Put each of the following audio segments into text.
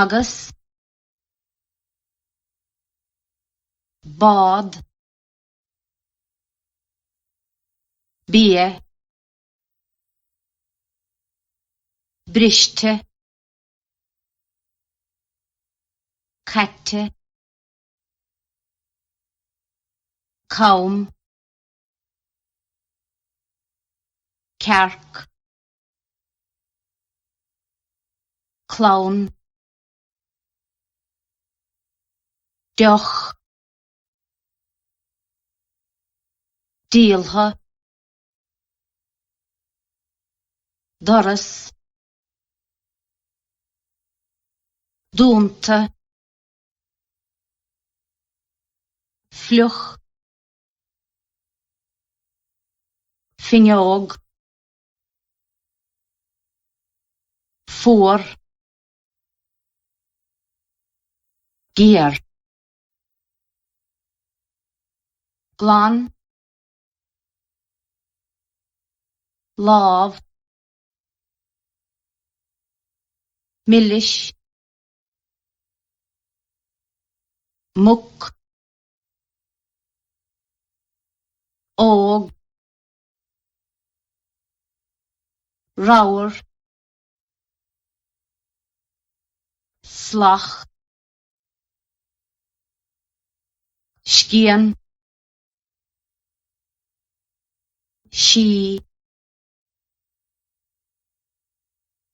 agus bád bia briste caite caum cearc clown deoch díolha doras dúnta fluch finiog fuór géar glán láv millish muck óg raur slach scian sí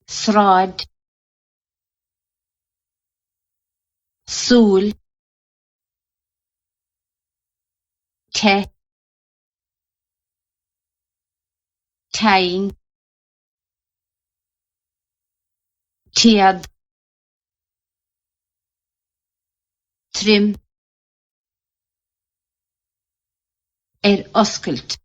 sráid súl te teing tiad trim oscailt